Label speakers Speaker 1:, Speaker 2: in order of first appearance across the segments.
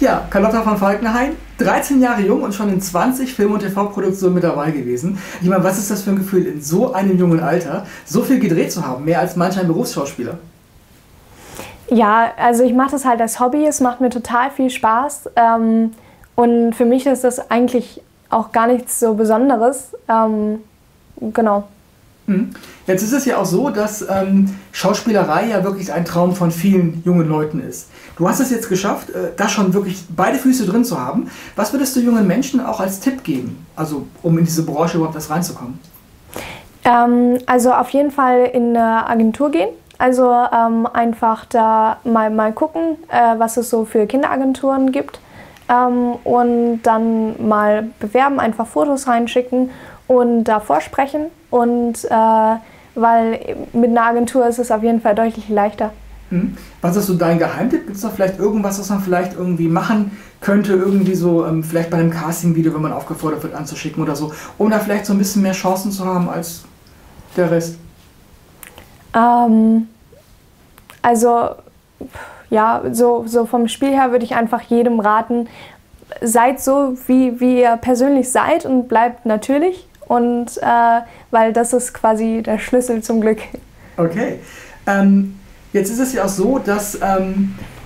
Speaker 1: Ja, Carlotta von Falkenhayn, 13 Jahre jung und schon in 20 Film- und TV-Produktionen mit dabei gewesen. Ich meine, was ist das für ein Gefühl, in so einem jungen Alter so viel gedreht zu haben, mehr als manch ein Berufsschauspieler?
Speaker 2: Ja, also ich mache das halt als Hobby, es macht mir total viel Spaß und für mich ist das eigentlich auch gar nichts so Besonderes. Genau.
Speaker 1: Jetzt ist es ja auch so, dass Schauspielerei ja wirklich ein Traum von vielen jungen Leuten ist. Du hast es jetzt geschafft, da schon wirklich beide Füße drin zu haben. Was würdest du jungen Menschen auch als Tipp geben, also um in diese Branche überhaupt erst reinzukommen?
Speaker 2: Also auf jeden Fall in eine Agentur gehen. Also einfach da mal gucken, was es so für Kinderagenturen gibt und dann mal bewerben, einfach Fotos reinschicken und da vorsprechen. Und weil mit einer Agentur ist es auf jeden Fall deutlich leichter.
Speaker 1: Was ist so dein Geheimtipp? Gibt es da vielleicht irgendwas, was man vielleicht irgendwie machen könnte, irgendwie so vielleicht bei einem Casting-Video, wenn man aufgefordert wird, anzuschicken oder so, um da vielleicht so ein bisschen mehr Chancen zu haben als der Rest?
Speaker 2: Also ja, so vom Spiel her würde ich einfach jedem raten, seid so, wie ihr persönlich seid und bleibt natürlich. Und weil das ist quasi der Schlüssel zum Glück.
Speaker 1: Okay. Jetzt ist es ja auch so, dass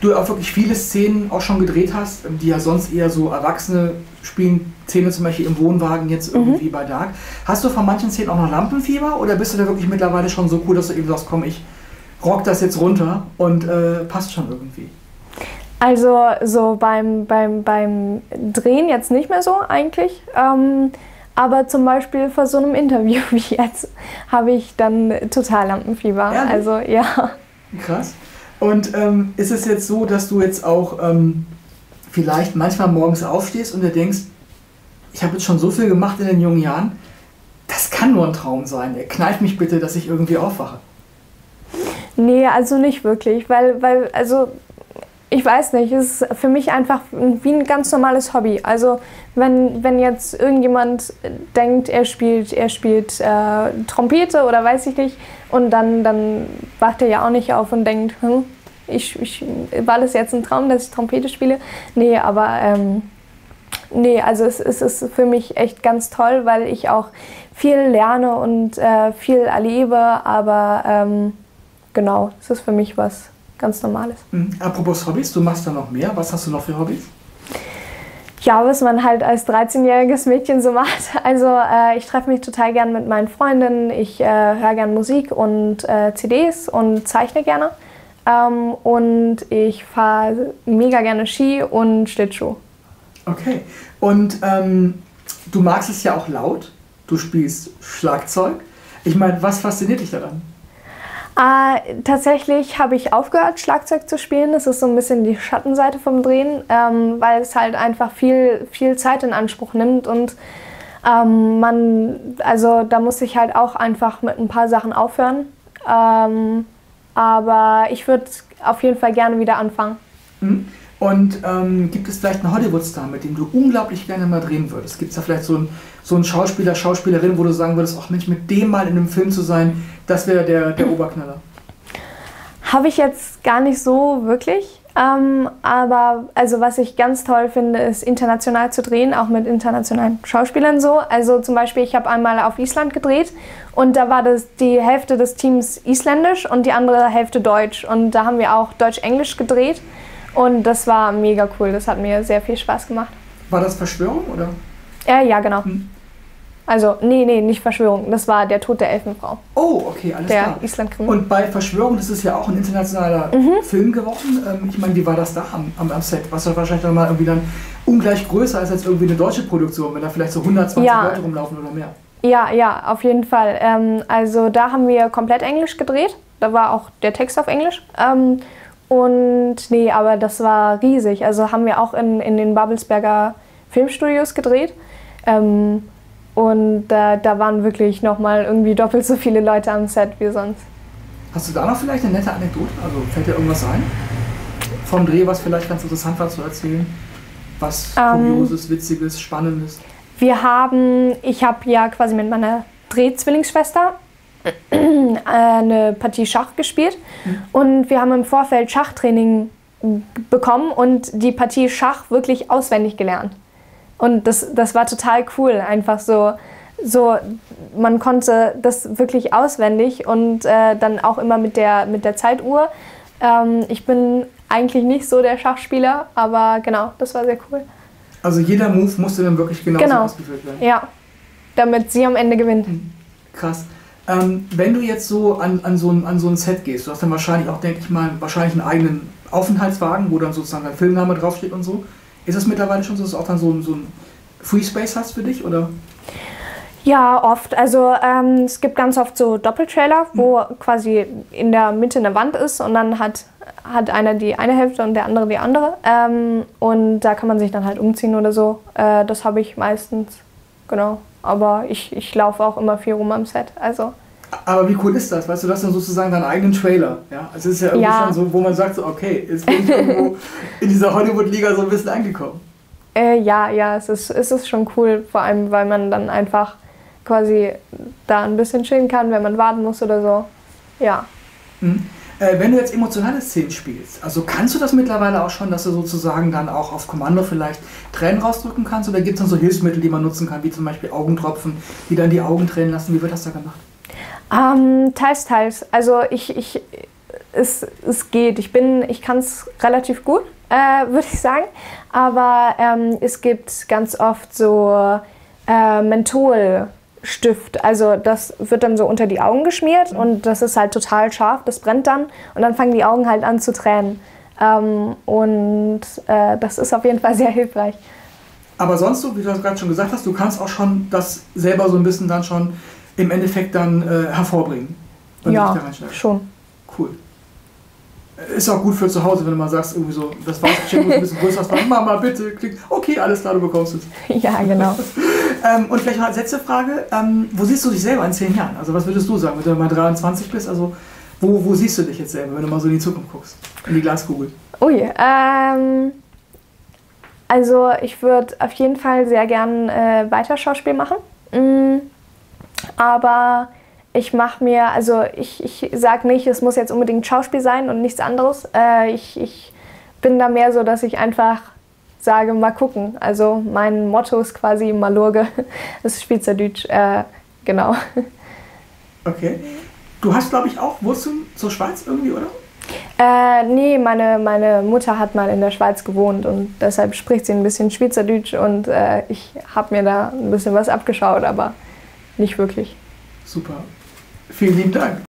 Speaker 1: du auch wirklich viele Szenen auch schon gedreht hast, die ja sonst eher so Erwachsene spielen, Szene zum Beispiel im Wohnwagen jetzt irgendwie bei Dark. Hast du von manchen Szenen auch noch Lampenfieber oder bist du da wirklich mittlerweile schon so cool, dass du eben sagst, komm, ich rock das jetzt runter und passt schon irgendwie?
Speaker 2: Also so beim Drehen jetzt nicht mehr so eigentlich. Aber zum Beispiel vor so einem Interview wie jetzt habe ich dann total Lampenfieber.
Speaker 1: Ehrlich?
Speaker 2: Also ja.
Speaker 1: Krass. Und ist es jetzt so, dass du jetzt auch vielleicht manchmal morgens aufstehst und dir denkst, ich habe jetzt schon so viel gemacht in den jungen Jahren, das kann nur ein Traum sein. Kneif mich bitte, dass ich irgendwie aufwache.
Speaker 2: Nee, also nicht wirklich, weil also ich weiß nicht, es ist für mich einfach wie ein ganz normales Hobby. Also wenn jetzt irgendjemand denkt, er spielt Trompete oder weiß ich nicht, und dann wacht er ja auch nicht auf und denkt, war das jetzt ein Traum, dass ich Trompete spiele? Nee, aber nee, also es ist für mich echt ganz toll, weil ich auch viel lerne und viel erlebe, aber genau, es ist für mich was ganz Normales.
Speaker 1: Apropos Hobbys, du machst da noch mehr. Was hast du noch für Hobbys?
Speaker 2: Ja, was man halt als 13-jähriges Mädchen so macht. Also ich treffe mich total gern mit meinen Freundinnen, ich höre gern Musik und CDs und zeichne gerne. Und ich fahre mega gerne Ski und Schlittschuh. Okay.
Speaker 1: Und du magst es ja auch laut. Du spielst Schlagzeug. Ich meine, was fasziniert dich daran?
Speaker 2: Tatsächlich habe ich aufgehört, Schlagzeug zu spielen. Das ist so ein bisschen die Schattenseite vom Drehen, weil es halt einfach viel Zeit in Anspruch nimmt und also da muss ich halt auch einfach mit ein paar Sachen aufhören. Aber ich würde auf jeden Fall gerne wieder anfangen.
Speaker 1: Und gibt es vielleicht einen Hollywood-Star, mit dem du unglaublich gerne mal drehen würdest? Gibt es da vielleicht so einen Schauspieler, Schauspielerin, wo du sagen würdest, ach Mensch, mit dem mal in einem Film zu sein, das wäre der Oberknaller?
Speaker 2: Habe ich jetzt gar nicht so wirklich. Aber also was ich ganz toll finde, ist international zu drehen, auch mit internationalen Schauspielern so. Also zum Beispiel, ich habe einmal auf Island gedreht und da war die Hälfte des Teams isländisch und die andere Hälfte deutsch. Und da haben wir auch Deutsch-Englisch gedreht. Und das war mega cool, das hat mir sehr viel Spaß gemacht.
Speaker 1: War das Verschwörung, oder?
Speaker 2: Ja, genau. Also, nee, nicht Verschwörung, das war der Tod der Elfenfrau.
Speaker 1: Oh, okay, alles klar.
Speaker 2: Der Island-Krimi.
Speaker 1: Und bei Verschwörung, das ist ja auch ein internationaler Film geworden. Ich meine, wie war das da am Set? Was war wahrscheinlich dann mal irgendwie dann ungleich größer als jetzt irgendwie eine deutsche Produktion, wenn da vielleicht so 120 Leute rumlaufen oder mehr? Ja, auf jeden Fall. Also da haben wir komplett Englisch gedreht, da war auch der Text auf Englisch. Und nee, aber das war riesig. Also haben wir auch in den Babelsberger Filmstudios gedreht. Und da waren wirklich nochmal irgendwie doppelt so viele Leute am Set wie sonst. Hast du da noch vielleicht eine nette Anekdote? Also fällt dir irgendwas ein? Vom Dreh, was vielleicht ganz interessant war zu erzählen? Was Kurioses, Witziges, Spannendes?
Speaker 2: Ich habe ja quasi mit meiner Drehzwillingsschwester eine Partie Schach gespielt und wir haben im Vorfeld Schachtraining bekommen und die Partie Schach wirklich auswendig gelernt. Und das war total cool, einfach so man konnte das wirklich auswendig und dann auch immer mit der Zeituhr. Ich bin eigentlich nicht so der Schachspieler, aber genau, das war sehr cool.
Speaker 1: Also jeder Move musste dann wirklich genau ausgeführt werden?
Speaker 2: Ja, damit sie am Ende gewinnt.
Speaker 1: Krass. Wenn du jetzt so an so ein Set gehst, du hast dann wahrscheinlich auch, denke ich mal, einen eigenen Aufenthaltswagen, wo dann sozusagen dein Filmname draufsteht und so. Ist das mittlerweile schon so, dass du auch dann so ein Free Space hast für dich, oder?
Speaker 2: Ja, oft. Also es gibt ganz oft so Doppeltrailer, wo quasi in der Mitte eine Wand ist und dann hat einer die eine Hälfte und der andere die andere. Und da kann man sich dann halt umziehen oder so. Das habe ich meistens, genau. Aber ich laufe auch immer viel rum am Set. Also.
Speaker 1: Aber wie cool ist das? Weißt du, das ist dann sozusagen deinen eigenen Trailer. Ja? Also es ist ja irgendwie schon so, wo man sagt, so, okay, jetzt bin ich irgendwo in dieser Hollywood-Liga so ein bisschen angekommen.
Speaker 2: Ja, es ist schon cool, vor allem, weil man dann einfach quasi da ein bisschen chillen kann, wenn man warten muss oder so. Ja.
Speaker 1: Wenn du jetzt emotionale Szenen spielst, also kannst du das mittlerweile auch schon, dass du sozusagen dann auch auf Kommando vielleicht Tränen rausdrücken kannst? Oder gibt es dann so Hilfsmittel, die man nutzen kann, wie zum Beispiel Augentropfen, die dann die Augen tränen lassen? Wie wird das da gemacht?
Speaker 2: Teils. Also es geht. Ich kann es relativ gut, würde ich sagen. Aber es gibt ganz oft so Mentholstift. Also das wird dann so unter die Augen geschmiert und das ist halt total scharf, das brennt dann und dann fangen die Augen halt an zu tränen. Das ist auf jeden Fall sehr hilfreich.
Speaker 1: Aber sonst, wie du gerade schon gesagt hast, du kannst auch schon das selber so ein bisschen dann schon im Endeffekt dann hervorbringen.
Speaker 2: Ja, schon.
Speaker 1: Cool. Ist auch gut für zu Hause, wenn du mal sagst, irgendwie so, das Weihnachtsgeschenk muss ein bisschen größer sein. Mama, bitte, klick. Okay, alles klar, du bekommst es.
Speaker 2: Ja, genau.
Speaker 1: Und vielleicht noch als letzte Frage, wo siehst du dich selber in 10 Jahren? Also was würdest du sagen, wenn du mal 23 bist? Also wo siehst du dich jetzt selber, wenn du mal so in die Zukunft guckst? In die Glaskugel.
Speaker 2: Ui, also ich würde auf jeden Fall sehr gern weiter Schauspiel machen. Aber ich sage nicht, es muss jetzt unbedingt Schauspiel sein und nichts anderes. Ich bin da mehr so, dass ich einfach sage, mal gucken. Also mein Motto ist quasi Malurge, das ist Schweizerdeutsch, genau.
Speaker 1: Okay. Du hast, glaube ich, auch Wurzeln zur Schweiz irgendwie, oder?
Speaker 2: Nee, meine Mutter hat mal in der Schweiz gewohnt und deshalb spricht sie ein bisschen Schweizerdeutsch und ich habe mir da ein bisschen was abgeschaut, aber nicht wirklich.
Speaker 1: Super. Vielen lieben Dank.